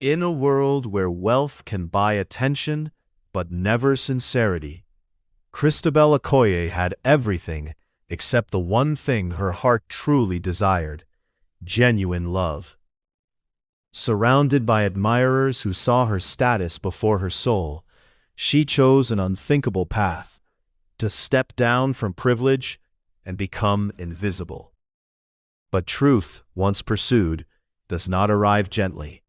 In a world where wealth can buy attention, but never sincerity, Christabel Okoye had everything except the one thing her heart truly desired: genuine love. Surrounded by admirers who saw her status before her soul, she chose an unthinkable path: to step down from privilege and become invisible. But truth, once pursued, does not arrive gently.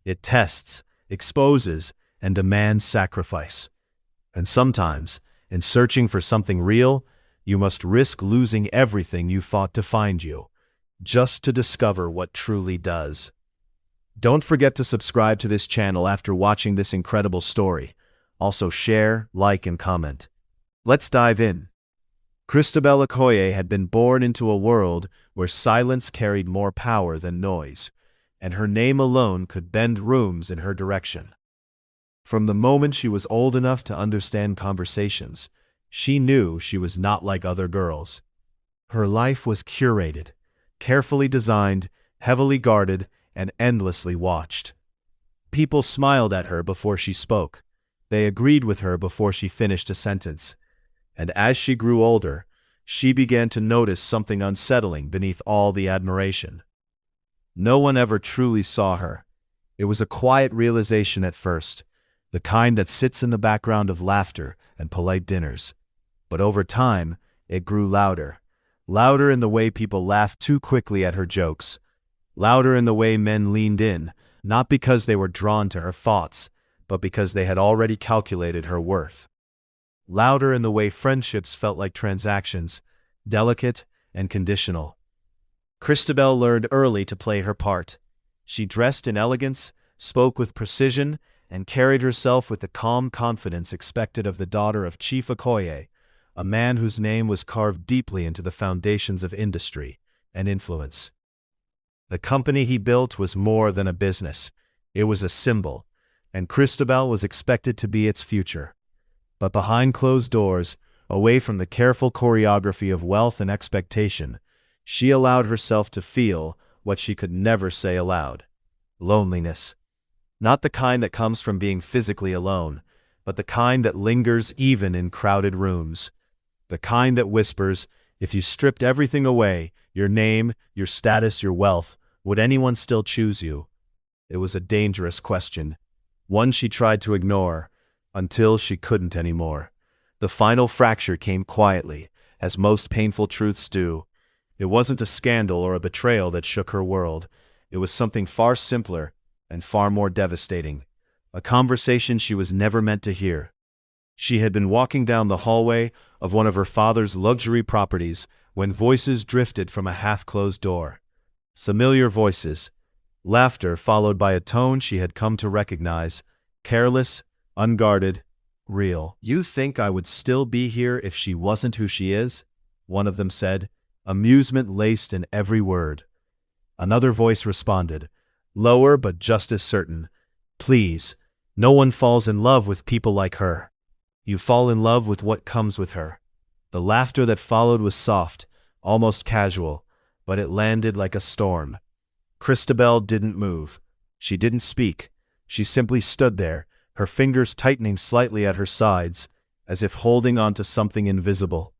It tests, exposes, and demands sacrifice. And sometimes, in searching for something real, you must risk losing everything you thought to find you, just to discover what truly does. Don't forget to subscribe to this channel after watching this incredible story. Also share, like, and comment. Let's dive in. Christabel Okoye had been born into a world where silence carried more power than noise, and her name alone could bend rooms in her direction. From the moment she was old enough to understand conversations, she knew she was not like other girls. Her life was curated, carefully designed, heavily guarded, and endlessly watched. People smiled at her before she spoke. They agreed with her before she finished a sentence. And as she grew older, she began to notice something unsettling beneath all the admiration. No one ever truly saw her. It was a quiet realization at first, the kind that sits in the background of laughter and polite dinners. But over time, it grew louder. Louder in the way people laughed too quickly at her jokes. Louder in the way men leaned in, not because they were drawn to her thoughts, but because they had already calculated her worth. Louder in the way friendships felt like transactions, delicate and conditional. Christabel learned early to play her part. She dressed in elegance, spoke with precision, and carried herself with the calm confidence expected of the daughter of Chief Okoye, a man whose name was carved deeply into the foundations of industry and influence. The company he built was more than a business. It was a symbol, and Christabel was expected to be its future. But behind closed doors, away from the careful choreography of wealth and expectation, she allowed herself to feel what she could never say aloud: loneliness. Not the kind that comes from being physically alone, but the kind that lingers even in crowded rooms. The kind that whispers, if you stripped everything away, your name, your status, your wealth, would anyone still choose you? It was a dangerous question, one she tried to ignore, until she couldn't anymore. The final fracture came quietly, as most painful truths do. It wasn't a scandal or a betrayal that shook her world. It was something far simpler and far more devastating. A conversation she was never meant to hear. She had been walking down the hallway of one of her father's luxury properties when voices drifted from a half-closed door. Familiar voices. Laughter followed by a tone she had come to recognize. Careless, unguarded, real. "You think I would still be here if she wasn't who she is?" one of them said, amusement laced in every word. Another voice responded, lower but just as certain, "Please, no one falls in love with people like her. You fall in love with what comes with her." The laughter that followed was soft, almost casual, but it landed like a storm. Christabel didn't move. She didn't speak. She simply stood there, her fingers tightening slightly at her sides, as if holding on to something invisible.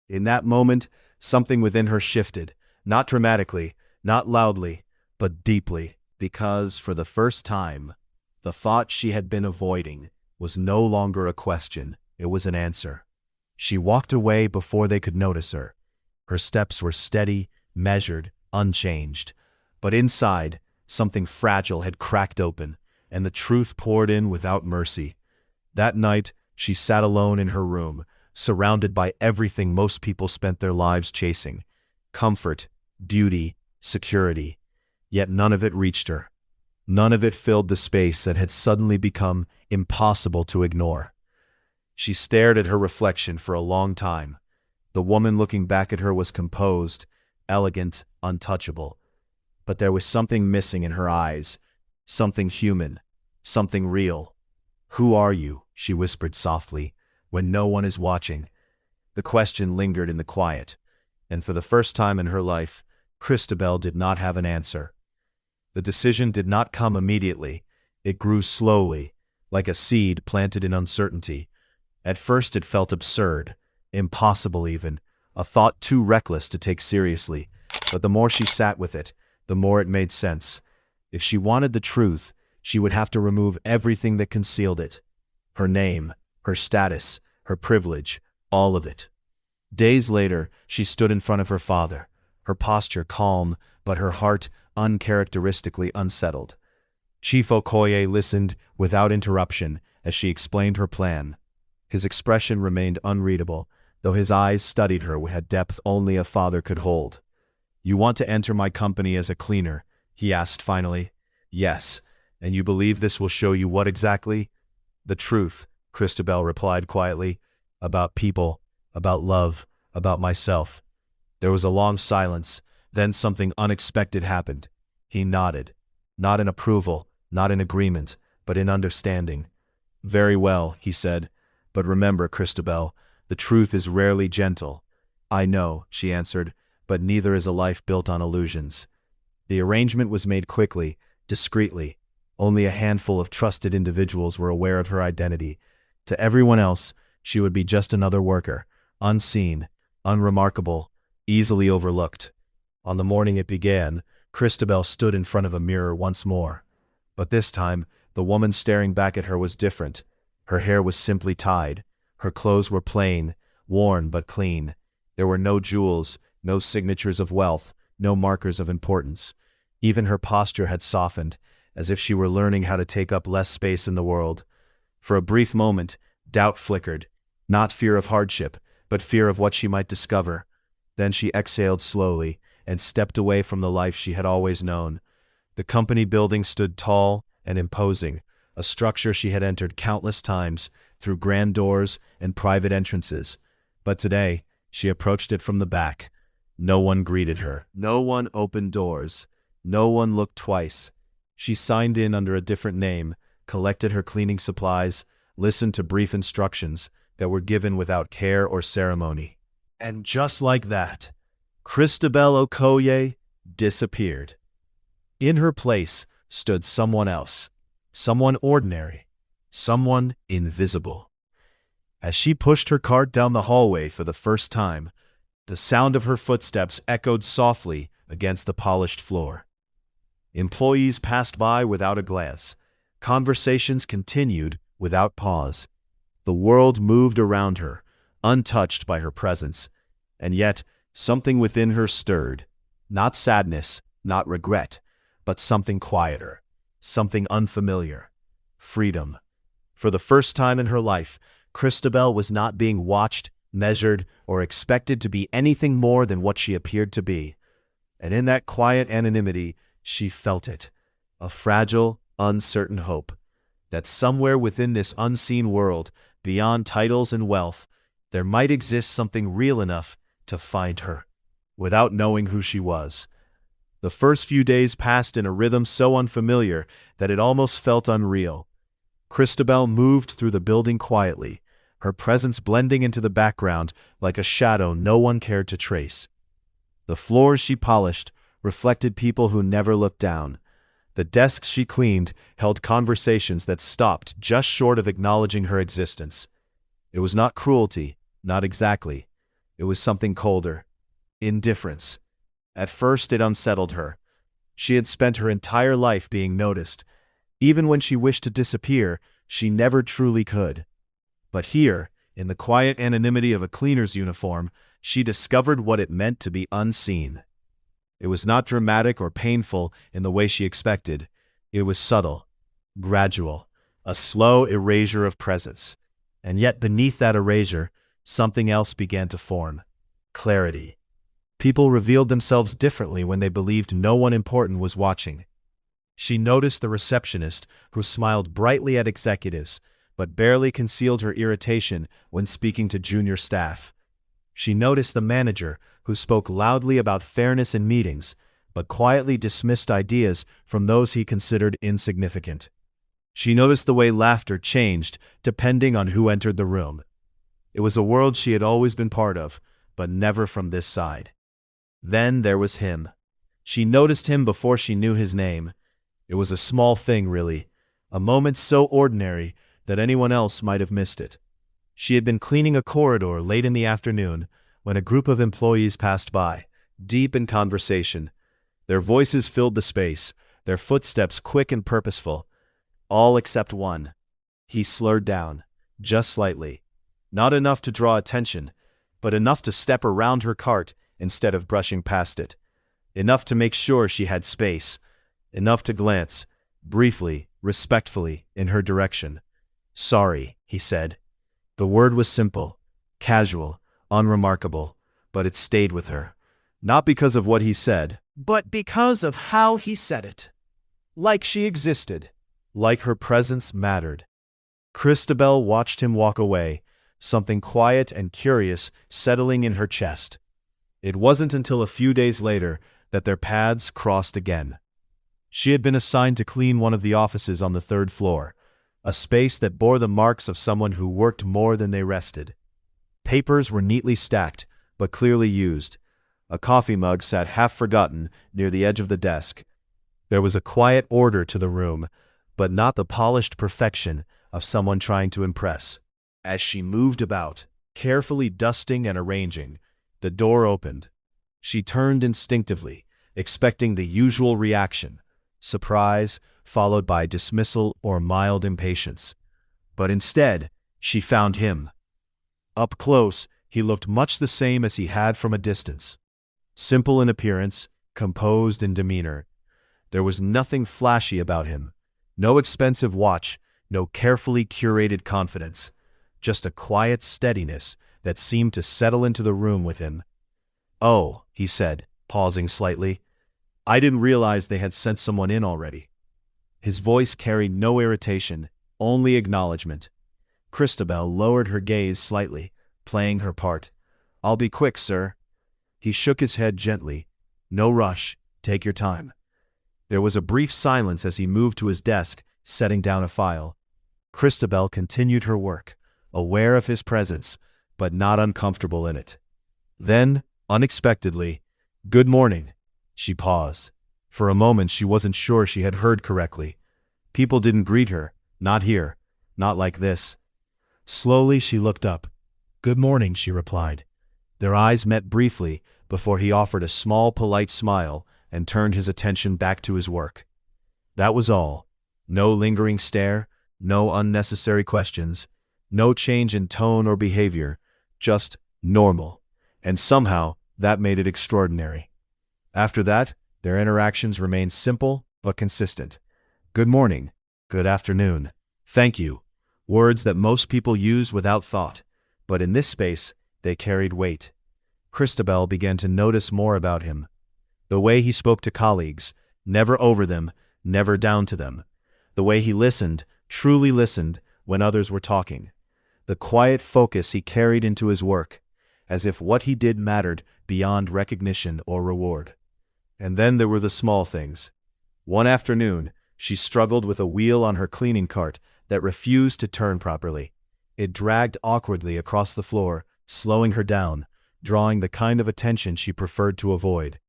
In that moment, something within her shifted, not dramatically, not loudly, but deeply, because, for the first time, the thought she had been avoiding was no longer a question, it was an answer. She walked away before they could notice her. Her steps were steady, measured, unchanged. But inside, something fragile had cracked open, and the truth poured in without mercy. That night, she sat alone in her room, surrounded by everything most people spent their lives chasing: comfort, beauty, security. Yet none of it reached her. None of it filled the space that had suddenly become impossible to ignore. She stared at her reflection for a long time. The woman looking back at her was composed, elegant, untouchable. But there was something missing in her eyes, something human, something real. "Who are you?" she whispered softly, "when no one is watching?" The question lingered in the quiet, and for the first time in her life, Christabel did not have an answer. The decision did not come immediately. It grew slowly, like a seed planted in uncertainty. At first it felt absurd, impossible even, a thought too reckless to take seriously. But the more she sat with it, the more it made sense. If she wanted the truth, she would have to remove everything that concealed it. Her name, her status, her privilege, all of it. Days later, she stood in front of her father, her posture calm, but her heart uncharacteristically unsettled. Chief Okoye listened without interruption as she explained her plan. His expression remained unreadable, though his eyes studied her with a depth only a father could hold. "You want to enter my company as a cleaner?" he asked finally. "Yes. And you believe this will show you what exactly?" "The truth," Christabel replied quietly. "About people, about love, about myself." There was a long silence, then something unexpected happened. He nodded. Not in approval, not in agreement, but in understanding. "Very well," he said. "But remember, Christabel, the truth is rarely gentle." "I know," she answered, "but neither is a life built on illusions." The arrangement was made quickly, discreetly. Only a handful of trusted individuals were aware of her identity. To everyone else, she would be just another worker, unseen, unremarkable, easily overlooked. On the morning it began, Christabel stood in front of a mirror once more. But this time, the woman staring back at her was different. Her hair was simply tied. Her clothes were plain, worn but clean. There were no jewels, no signatures of wealth, no markers of importance. Even her posture had softened, as if she were learning how to take up less space in the world. For a brief moment, doubt flickered, not fear of hardship, but fear of what she might discover. Then she exhaled slowly and stepped away from the life she had always known. The company building stood tall and imposing, a structure she had entered countless times through grand doors and private entrances. But today, she approached it from the back. No one greeted her. No one opened doors. No one looked twice. She signed in under a different name, collected her cleaning supplies, listened to brief instructions that were given without care or ceremony. And just like that, Christabel Okoye disappeared. In her place stood someone else, someone ordinary, someone invisible. As she pushed her cart down the hallway for the first time, the sound of her footsteps echoed softly against the polished floor. Employees passed by without a glance. Conversations continued without pause. The world moved around her, untouched by her presence. And yet, something within her stirred. Not sadness, not regret, but something quieter, something unfamiliar. Freedom. For the first time in her life, Christabel was not being watched, measured, or expected to be anything more than what she appeared to be. And in that quiet anonymity, she felt it, a fragile, uncertain hope, that somewhere within this unseen world, beyond titles and wealth, there might exist something real enough to find her, without knowing who she was. The first few days passed in a rhythm so unfamiliar that it almost felt unreal. Christabel moved through the building quietly, her presence blending into the background like a shadow no one cared to trace. The floors she polished reflected people who never looked down. The desks she cleaned held conversations that stopped just short of acknowledging her existence. It was not cruelty, not exactly. It was something colder. Indifference. At first it unsettled her. She had spent her entire life being noticed. Even when she wished to disappear, she never truly could. But here, in the quiet anonymity of a cleaner's uniform, she discovered what it meant to be unseen. It was not dramatic or painful in the way she expected. It was subtle, gradual, a slow erasure of presence. And yet beneath that erasure, something else began to form. Clarity. People revealed themselves differently when they believed no one important was watching. She noticed the receptionist who smiled brightly at executives, but barely concealed her irritation when speaking to junior staff. She noticed the manager who spoke loudly about fairness in meetings, but quietly dismissed ideas from those he considered insignificant. She noticed the way laughter changed depending on who entered the room. It was a world she had always been part of, but never from this side. Then there was him. She noticed him before she knew his name. It was a small thing, really, a moment so ordinary that anyone else might have missed it. She had been cleaning a corridor late in the afternoon when a group of employees passed by, deep in conversation. Their voices filled the space, their footsteps quick and purposeful. All except one. He slurred down, just slightly. Not enough to draw attention, but enough to step around her cart instead of brushing past it. Enough to make sure she had space. Enough to glance, briefly, respectfully, in her direction. "Sorry," he said. The word was simple, casual, unremarkable, but it stayed with her. Not because of what he said, but because of how he said it. Like she existed. Like her presence mattered. Christabel watched him walk away, something quiet and curious settling in her chest. It wasn't until a few days later that their paths crossed again. She had been assigned to clean one of the offices on the 3rd floor, a space that bore the marks of someone who worked more than they rested. Papers were neatly stacked, but clearly used. A coffee mug sat half-forgotten near the edge of the desk. There was a quiet order to the room, but not the polished perfection of someone trying to impress. As she moved about, carefully dusting and arranging, the door opened. She turned instinctively, expecting the usual reaction, surprise, followed by dismissal or mild impatience. But instead, she found him. Up close, he looked much the same as he had from a distance. Simple in appearance, composed in demeanor. There was nothing flashy about him. No expensive watch, no carefully curated confidence. Just a quiet steadiness that seemed to settle into the room with him. "Oh," he said, pausing slightly. "I didn't realize they had sent someone in already." His voice carried no irritation, only acknowledgement. Christabel lowered her gaze slightly, playing her part. "I'll be quick, sir." He shook his head gently. "No rush. Take your time." There was a brief silence as he moved to his desk, setting down a file. Christabel continued her work, aware of his presence, but not uncomfortable in it. Then, unexpectedly, "Good morning." She paused. For a moment she wasn't sure she had heard correctly. People didn't greet her, not here, not like this. Slowly she looked up. "Good morning," she replied. Their eyes met briefly before he offered a small polite smile and turned his attention back to his work. That was all. No lingering stare, no unnecessary questions, no change in tone or behavior, just normal. And somehow that made it extraordinary. After that, their interactions remained simple but consistent. Good morning, good afternoon, thank you, words that most people use without thought, but in this space, they carried weight. Christabel began to notice more about him. The way he spoke to colleagues, never over them, never down to them. The way he listened, truly listened, when others were talking. The quiet focus he carried into his work, as if what he did mattered beyond recognition or reward. And then there were the small things. One afternoon, she struggled with a wheel on her cleaning cart that refused to turn properly. It dragged awkwardly across the floor, slowing her down, drawing the kind of attention she preferred to avoid.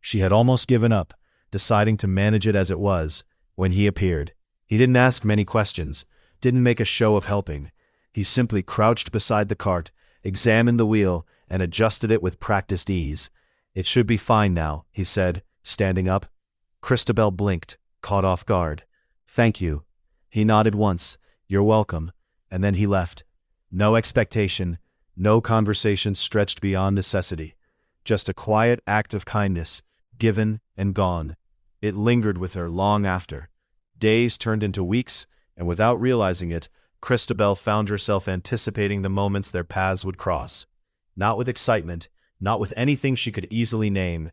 She had almost given up, deciding to manage it as it was, when he appeared. He didn't ask many questions, didn't make a show of helping. He simply crouched beside the cart, examined the wheel, and adjusted it with practiced ease. "It should be fine now," he said, standing up. Christabel blinked, caught off guard. "Thank you." He nodded once, "You're welcome," and then he left. No expectation, no conversation stretched beyond necessity. Just a quiet act of kindness, given and gone. It lingered with her long after. Days turned into weeks, and without realizing it, Christabel found herself anticipating the moments their paths would cross. Not with excitement, not with anything she could easily name,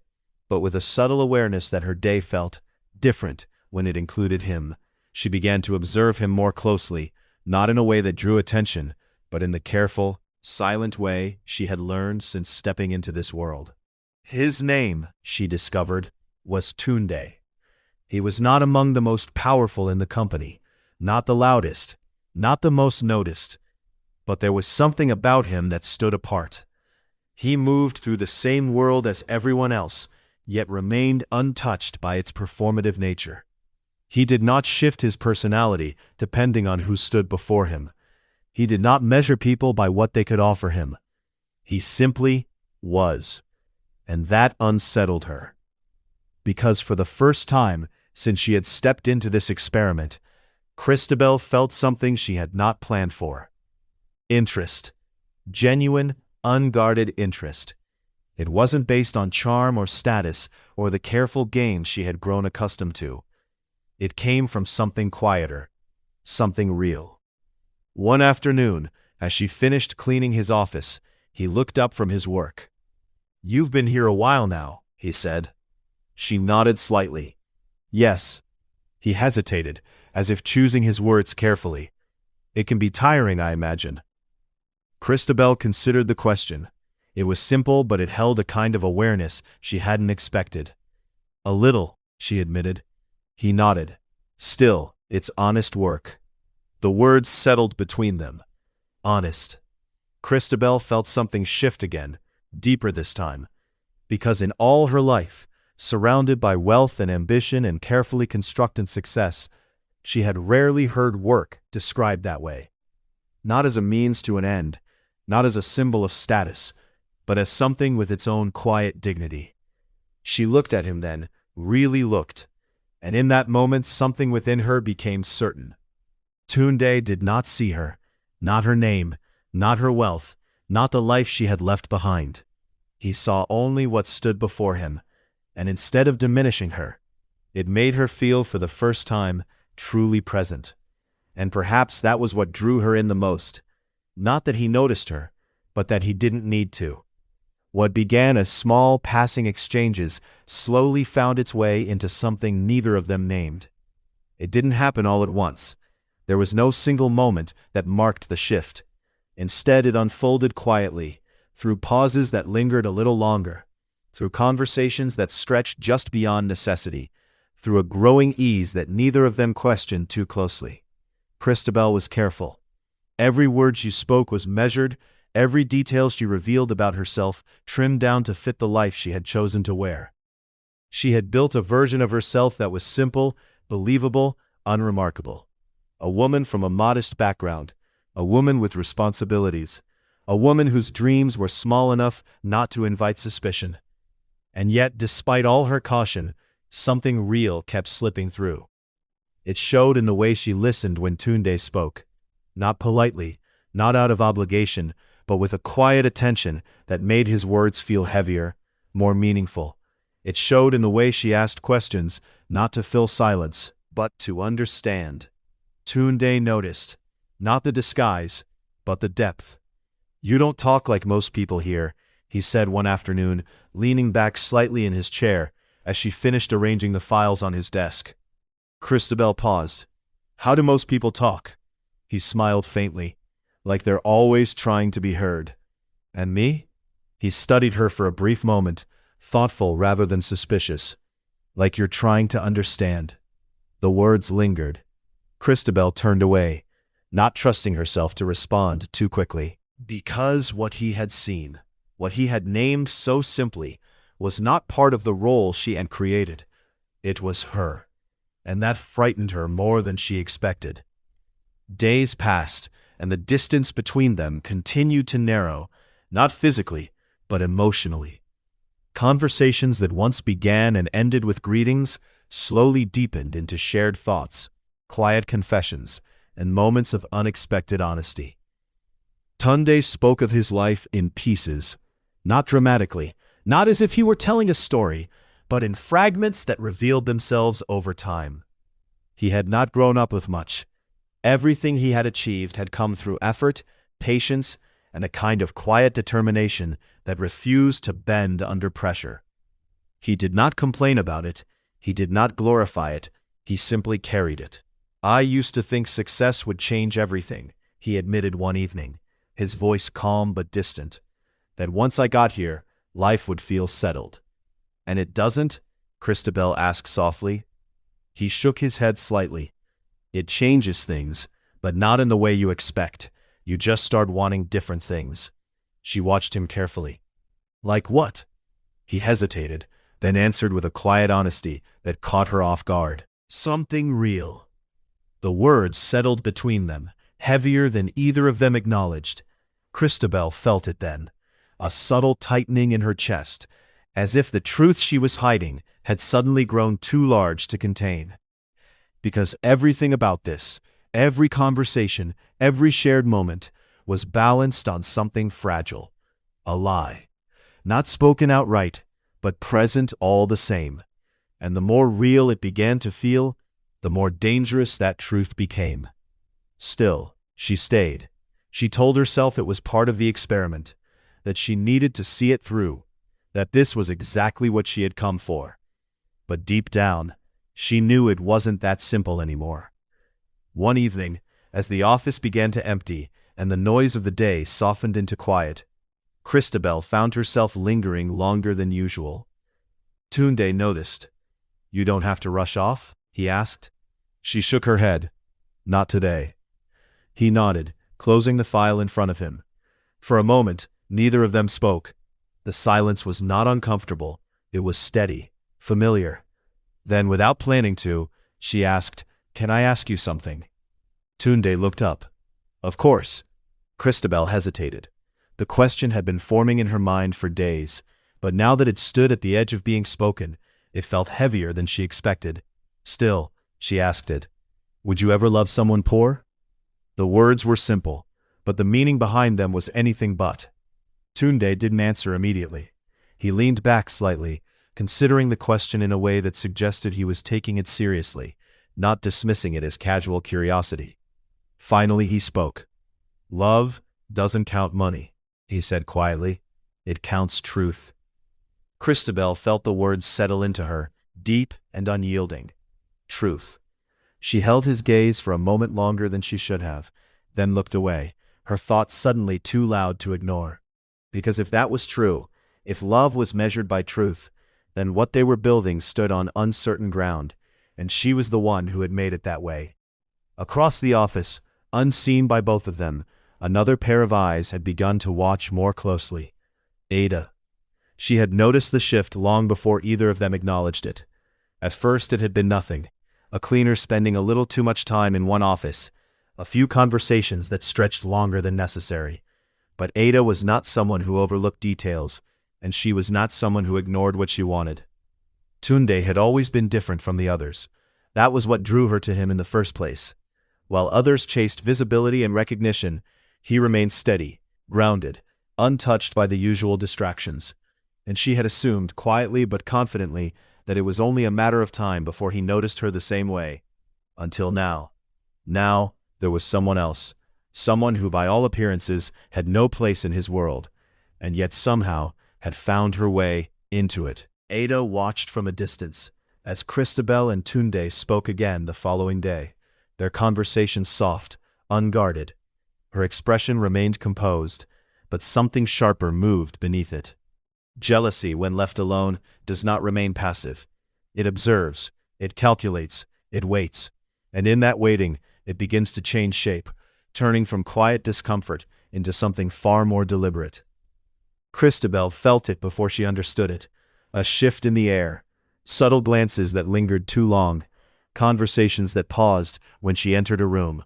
but with a subtle awareness that her day felt different when it included him. She began to observe him more closely, not in a way that drew attention, but in the careful, silent way she had learned since stepping into this world. His name, she discovered, was Tunde. He was not among the most powerful in the company, not the loudest, not the most noticed, but there was something about him that stood apart. He moved through the same world as everyone else, yet remained untouched by its performative nature. He did not shift his personality depending on who stood before him. He did not measure people by what they could offer him. He simply was. And that unsettled her. Because for the first time since she had stepped into this experiment, Christabel felt something she had not planned for. Interest. Genuine, unguarded interest. It wasn't based on charm or status or the careful games she had grown accustomed to. It came from something quieter, something real. One afternoon, as she finished cleaning his office, he looked up from his work. "You've been here a while now," he said. She nodded slightly. "Yes." He hesitated, as if choosing his words carefully. "It can be tiring, I imagine." Christabel considered the question. It was simple, but it held a kind of awareness she hadn't expected. "A little," she admitted. He nodded. "Still, it's honest work." The words settled between them. Honest. Christabel felt something shift again, deeper this time. Because in all her life, surrounded by wealth and ambition and carefully constructed success, she had rarely heard work described that way. Not as a means to an end, not as a symbol of status, but as something with its own quiet dignity. She looked at him then, really looked, and in that moment something within her became certain. Tunde did not see her, not her name, not her wealth, not the life she had left behind. He saw only what stood before him, and instead of diminishing her, it made her feel for the first time truly present. And perhaps that was what drew her in the most. Not that he noticed her, but that he didn't need to. What began as small passing exchanges slowly found its way into something neither of them named. It didn't happen all at once. There was no single moment that marked the shift. Instead, it unfolded quietly, through pauses that lingered a little longer, through conversations that stretched just beyond necessity, through a growing ease that neither of them questioned too closely. Christabel was careful. Every word she spoke was measured, every detail she revealed about herself trimmed down to fit the life she had chosen to wear. She had built a version of herself that was simple, believable, unremarkable. A woman from a modest background, a woman with responsibilities, a woman whose dreams were small enough not to invite suspicion. And yet, despite all her caution, something real kept slipping through. It showed in the way she listened when Tunde spoke. Not politely, not out of obligation, but with a quiet attention that made his words feel heavier, more meaningful. It showed in the way she asked questions, not to fill silence, but to understand. Tunde noticed, not the disguise, but the depth. "You don't talk like most people here," he said one afternoon, leaning back slightly in his chair as she finished arranging the files on his desk. Christabel paused. "How do most people talk?" He smiled faintly, like they're always trying to be heard. "And me?" He studied her for a brief moment, thoughtful rather than suspicious. "Like you're trying to understand." The words lingered. Christabel turned away, not trusting herself to respond too quickly. Because what he had seen, what he had named so simply, was not part of the role she had created. It was her, and that frightened her more than she expected. Days passed, and the distance between them continued to narrow, not physically, but emotionally. Conversations that once began and ended with greetings slowly deepened into shared thoughts, quiet confessions, and moments of unexpected honesty. Tunde spoke of his life in pieces, not dramatically, not as if he were telling a story, but in fragments that revealed themselves over time. He had not grown up with much. Everything he had achieved had come through effort, patience, and a kind of quiet determination that refused to bend under pressure. He did not complain about it, he did not glorify it, he simply carried it. "I used to think success would change everything," he admitted one evening, his voice calm but distant. "That once I got here, life would feel settled." "And it doesn't?" Christabel asked softly. He shook his head slightly. "It changes things, but not in the way you expect. You just start wanting different things." She watched him carefully. "Like what?" He hesitated, then answered with a quiet honesty that caught her off guard. Something real. The words settled between them, heavier than either of them acknowledged. Christabel felt it then, a subtle tightening in her chest, as if the truth she was hiding had suddenly grown too large to contain. Because everything about this, every conversation, every shared moment, was balanced on something fragile. A lie. Not spoken outright, but present all the same. And the more real it began to feel, the more dangerous that truth became. Still, she stayed. She told herself it was part of the experiment, that she needed to see it through, that this was exactly what she had come for. But deep down, she knew it wasn't that simple anymore. One evening, as the office began to empty and the noise of the day softened into quiet, Christabel found herself lingering longer than usual. Tunde noticed. "You don't have to rush off?" he asked. She shook her head. "Not today." He nodded, closing the file in front of him. For a moment, neither of them spoke. The silence was not uncomfortable. It was steady, familiar. Then, without planning to, she asked, "Can I ask you something?" Tunde looked up. "Of course." Christabel hesitated. The question had been forming in her mind for days, but now that it stood at the edge of being spoken, it felt heavier than she expected. Still, she asked it. "Would you ever love someone poor?" The words were simple, but the meaning behind them was anything but. Tunde didn't answer immediately. He leaned back slightly, considering the question in a way that suggested he was taking it seriously, not dismissing it as casual curiosity. Finally he spoke. "Love doesn't count money," he said quietly. "It counts truth." Christabel felt the words settle into her, deep and unyielding. Truth. She held his gaze for a moment longer than she should have, then looked away, her thoughts suddenly too loud to ignore. Because if that was true, if love was measured by truth, then what they were building stood on uncertain ground, and she was the one who had made it that way. Across the office, unseen by both of them, another pair of eyes had begun to watch more closely. Ada. She had noticed the shift long before either of them acknowledged it. At first it had been nothing, a cleaner spending a little too much time in one office, a few conversations that stretched longer than necessary. But Ada was not someone who overlooked details, and she was not someone who ignored what she wanted. Tunde had always been different from the others. That was what drew her to him in the first place. While others chased visibility and recognition, he remained steady, grounded, untouched by the usual distractions. And she had assumed, quietly but confidently, that it was only a matter of time before he noticed her the same way. Until now. Now, there was someone else. Someone who by all appearances had no place in his world, and yet somehow had found her way into it. Ada watched from a distance, as Christabel and Tunde spoke again the following day, their conversation soft, unguarded. Her expression remained composed, but something sharper moved beneath it. Jealousy, when left alone, does not remain passive. It observes, it calculates, it waits, and in that waiting, it begins to change shape, turning from quiet discomfort into something far more deliberate. Christabel felt it before she understood it, a shift in the air, subtle glances that lingered too long, conversations that paused when she entered a room.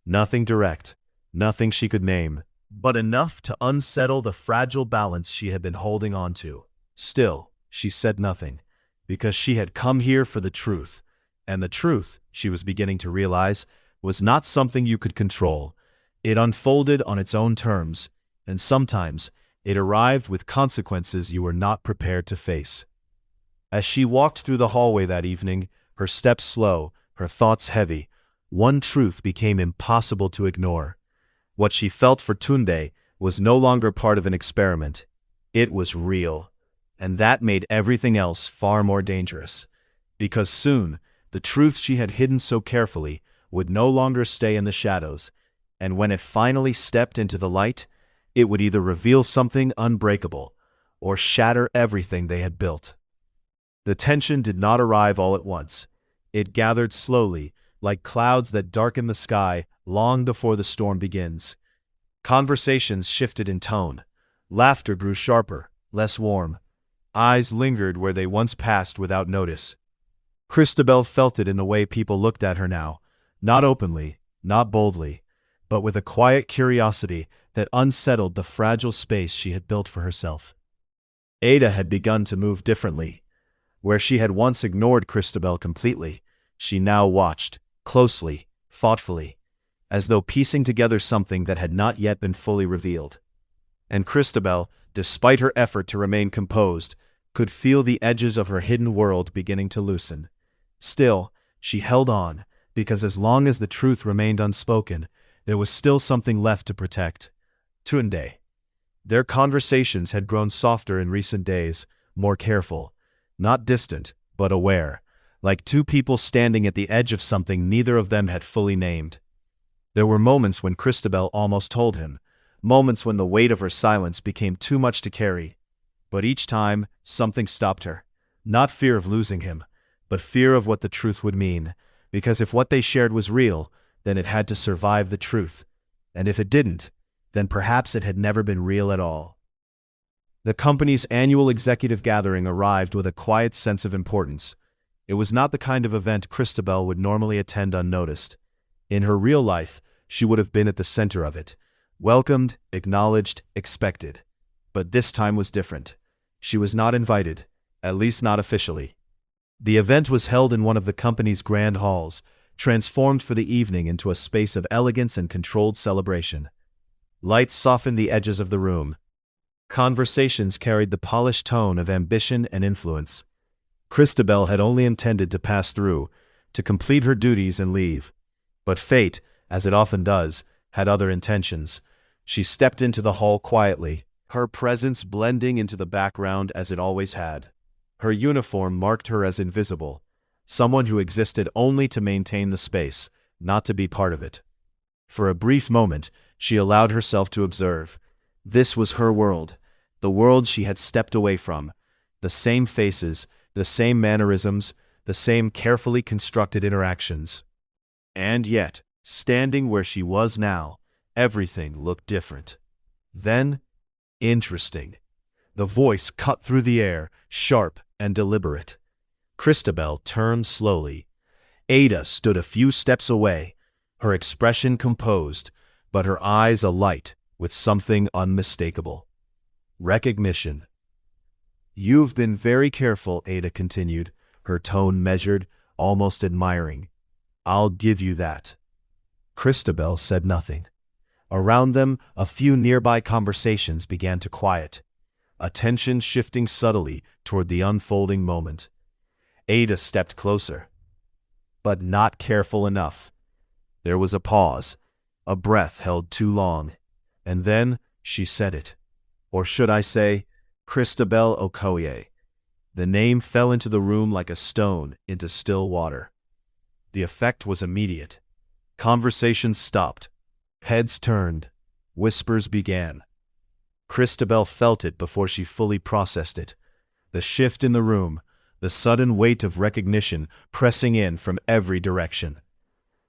Nothing direct, nothing she could name, but enough to unsettle the fragile balance she had been holding on to. Still, she said nothing, because she had come here for the truth, and the truth, she was beginning to realize, was not something you could control. It unfolded on its own terms, and sometimes it arrived with consequences you were not prepared to face. As she walked through the hallway that evening, her steps slow, her thoughts heavy, one truth became impossible to ignore. What she felt for Tunde was no longer part of an experiment. It was real, and that made everything else far more dangerous. Because soon, the truth she had hidden so carefully would no longer stay in the shadows, and when it finally stepped into the light, it would either reveal something unbreakable or shatter everything they had built. The tension did not arrive all at once. It gathered slowly, like clouds that darken the sky long before the storm begins. Conversations shifted in tone. Laughter grew sharper, less warm. Eyes lingered where they once passed without notice. Christabel felt it in the way people looked at her now, not openly, not boldly, but with a quiet curiosity that unsettled the fragile space she had built for herself. Ada had begun to move differently. Where she had once ignored Christabel completely, she now watched, closely, thoughtfully, as though piecing together something that had not yet been fully revealed. And Christabel, despite her effort to remain composed, could feel the edges of her hidden world beginning to loosen. Still, she held on, because as long as the truth remained unspoken, there was still something left to protect. Tunde. Their conversations had grown softer in recent days, more careful, not distant, but aware, like two people standing at the edge of something neither of them had fully named. There were moments when Christabel almost told him, moments when the weight of her silence became too much to carry. But each time, something stopped her. Not fear of losing him, but fear of what the truth would mean, because if what they shared was real, then it had to survive the truth, and if it didn't, then perhaps it had never been real at all. The company's annual executive gathering arrived with a quiet sense of importance. It was not the kind of event Christabel would normally attend unnoticed. In her real life, she would have been at the center of it, welcomed, acknowledged, expected. But this time was different. She was not invited, at least not officially. The event was held in one of the company's grand halls, transformed for the evening into a space of elegance and controlled celebration. Lights softened the edges of the room. Conversations carried the polished tone of ambition and influence. Christabel had only intended to pass through, to complete her duties and leave. But fate, as it often does, had other intentions. She stepped into the hall quietly, her presence blending into the background as it always had. Her uniform marked her as invisible, someone who existed only to maintain the space, not to be part of it. For a brief moment, she allowed herself to observe. This was her world, the world she had stepped away from. The same faces, the same mannerisms, the same carefully constructed interactions. And yet, standing where she was now, everything looked different. Then, interesting. The voice cut through the air, sharp and deliberate. Christabel turned slowly. Ada stood a few steps away, her expression composed, but her eyes alight with something unmistakable. Recognition. "You've been very careful," Ada continued, her tone measured, almost admiring. "I'll give you that." Christabel said nothing. Around them, a few nearby conversations began to quiet, attention shifting subtly toward the unfolding moment. Ada stepped closer, but not careful enough. There was a pause, a breath held too long, and then she said it. Or should I say, Christabel Okoye. The name fell into the room like a stone into still water. The effect was immediate. Conversations stopped. Heads turned. Whispers began. Christabel felt it before she fully processed it. The shift in the room, the sudden weight of recognition pressing in from every direction.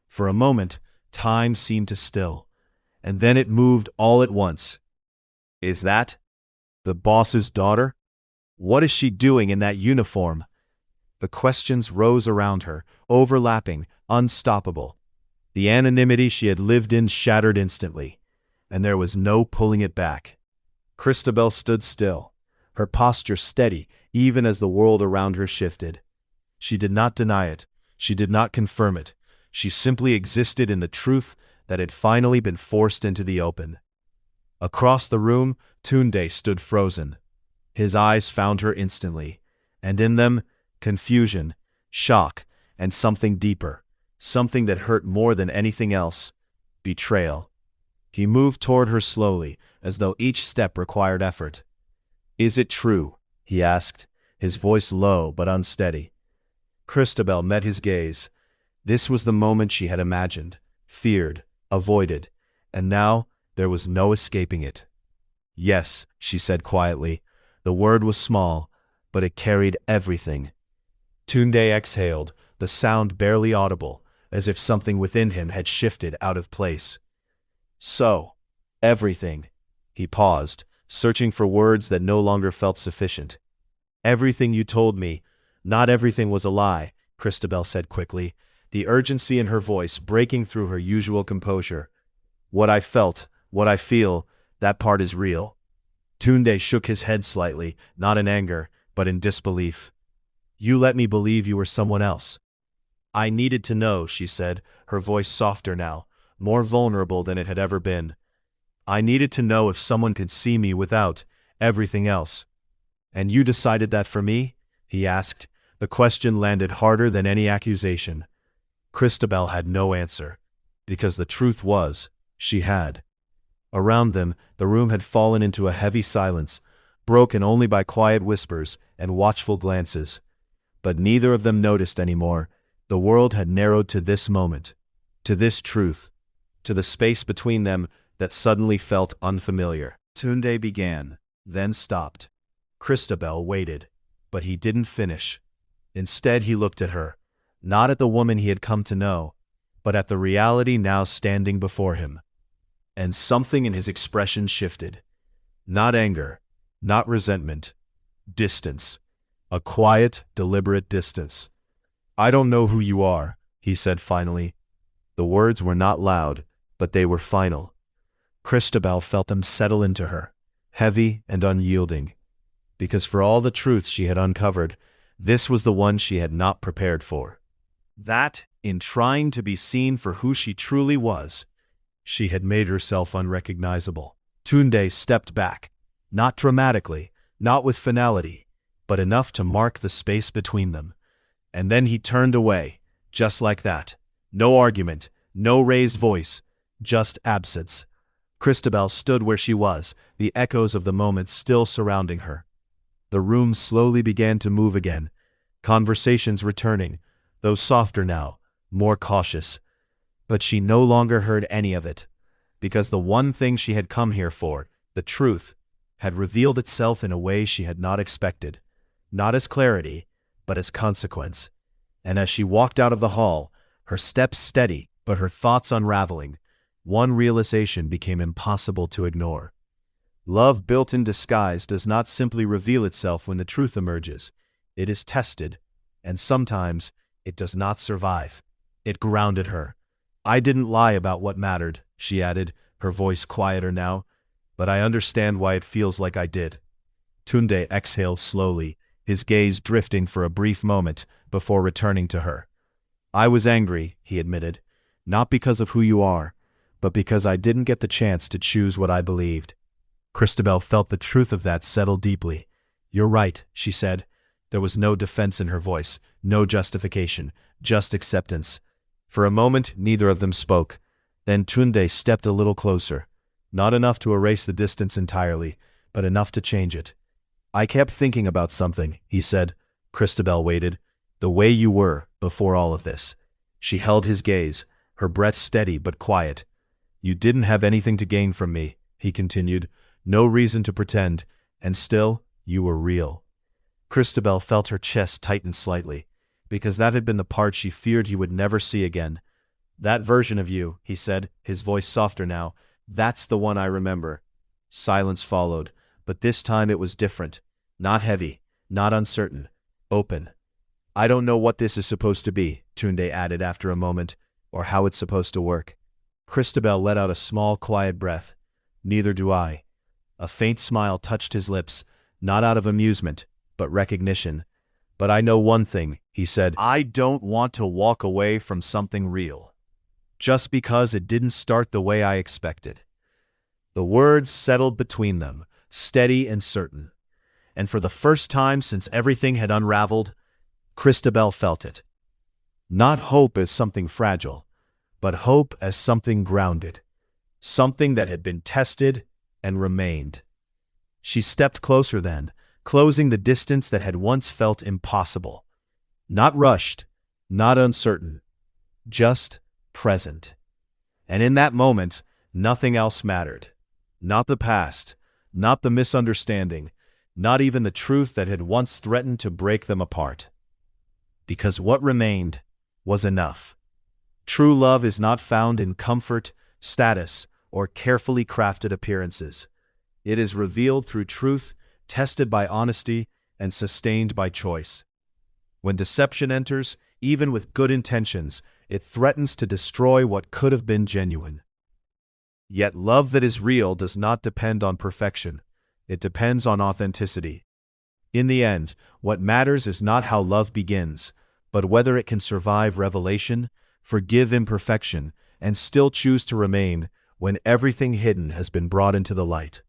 For a moment, time seemed to still, and then it moved all at once. Is that the boss's daughter? What is she doing in that uniform? The questions rose around her, overlapping, unstoppable. The anonymity she had lived in shattered instantly, and there was no pulling it back. Christabel stood still, her posture steady even as the world around her shifted. She did not deny it, she did not confirm it, she simply existed in the truth that had finally been forced into the open. Across the room, Tunde stood frozen. His eyes found her instantly, and in them, confusion, shock, and something deeper, something that hurt more than anything else, betrayal. He moved toward her slowly, as though each step required effort. "Is it true?" he asked, his voice low but unsteady. Christabel met his gaze. This was the moment she had imagined, feared, avoided, and now there was no escaping it. "Yes," she said quietly. The word was small, but it carried everything. Tunde exhaled, the sound barely audible, as if something within him had shifted out of place. "So, everything." He paused, searching for words that no longer felt sufficient. "Everything you told me, not everything was a lie, Christabel said quickly, the urgency in her voice breaking through her usual composure. What I felt, what I feel, that part is real. Tunde shook his head slightly, not in anger, but in disbelief. You let me believe you were someone else. I needed to know, she said, her voice softer now, more vulnerable than it had ever been. I needed to know if someone could see me without everything else. And you decided that for me? He asked. The question landed harder than any accusation. Christabel had no answer, because the truth was, she had. Around them, the room had fallen into a heavy silence, broken only by quiet whispers and watchful glances. But neither of them noticed anymore. The world had narrowed to this moment, to this truth, to the space between them that suddenly felt unfamiliar. Tunde began, then stopped. Christabel waited, but he didn't finish. Instead, he looked at her, not at the woman he had come to know, but at the reality now standing before him. And something in his expression shifted. Not anger, not resentment, distance. A quiet, deliberate distance. I don't know who you are, he said finally. The words were not loud, but they were final. Christabel felt them settle into her, heavy and unyielding. Because for all the truths she had uncovered, this was the one she had not prepared for. That, in trying to be seen for who she truly was, she had made herself unrecognizable. Tunde stepped back, not dramatically, not with finality, but enough to mark the space between them. And then he turned away, just like that. No argument, no raised voice, just absence. Christabel stood where she was, the echoes of the moment still surrounding her. The room slowly began to move again, conversations returning, though softer now, more cautious. But she no longer heard any of it, because the one thing she had come here for, the truth, had revealed itself in a way she had not expected, not as clarity, but as consequence. And as she walked out of the hall, her steps steady, but her thoughts unraveling, one realization became impossible to ignore. Love built in disguise does not simply reveal itself when the truth emerges. It is tested, and sometimes it does not survive. It grounded her. I didn't lie about what mattered, she added, her voice quieter now, but I understand why it feels like I did. Tunde exhaled slowly, his gaze drifting for a brief moment before returning to her. I was angry, he admitted, not because of who you are, but because I didn't get the chance to choose what I believed. Christabel felt the truth of that settle deeply. You're right, she said. There was no defense in her voice, no justification, just acceptance. For a moment, neither of them spoke. Then Tunde stepped a little closer, not enough to erase the distance entirely, but enough to change it. I kept thinking about something, he said. Christabel waited. The way you were, before all of this. She held his gaze, her breath steady but quiet. You didn't have anything to gain from me, he continued. No reason to pretend, and still, you were real. Christabel felt her chest tighten slightly, because that had been the part she feared he would never see again. That version of you, he said, his voice softer now, that's the one I remember. Silence followed, but this time it was different. Not heavy, not uncertain, open. I don't know what this is supposed to be, Tunde added after a moment, or how it's supposed to work. Christabel let out a small, quiet breath. Neither do I. A faint smile touched his lips, not out of amusement, but recognition. But I know one thing, he said. I don't want to walk away from something real. Just because it didn't start the way I expected. The words settled between them, steady and certain. And for the first time since everything had unraveled, Christabel felt it. Not hope as something fragile, but hope as something grounded. Something that had been tested and remained. She stepped closer then, closing the distance that had once felt impossible. Not rushed, not uncertain, just present. And in that moment, nothing else mattered. Not the past, not the misunderstanding, not even the truth that had once threatened to break them apart. Because what remained was enough. True love is not found in comfort, status, or carefully crafted appearances. It is revealed through truth, tested by honesty, and sustained by choice. When deception enters, even with good intentions, it threatens to destroy what could have been genuine. Yet love that is real does not depend on perfection. It depends on authenticity. In the end, what matters is not how love begins, but whether it can survive revelation, forgive imperfection, and still choose to remain when everything hidden has been brought into the light.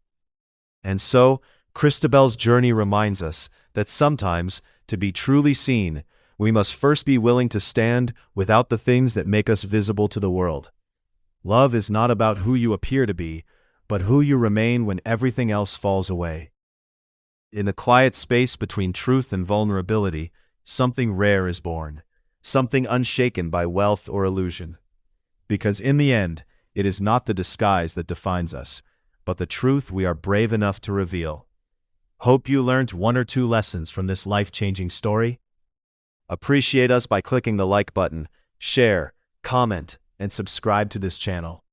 And so, Christabel's journey reminds us that sometimes, to be truly seen, we must first be willing to stand without the things that make us visible to the world. Love is not about who you appear to be, but who you remain when everything else falls away. In the quiet space between truth and vulnerability, something rare is born, something unshaken by wealth or illusion. Because in the end, it is not the disguise that defines us, but the truth we are brave enough to reveal. Hope you learned one or two lessons from this life-changing story. Appreciate us by clicking the like button, share, comment, and subscribe to this channel.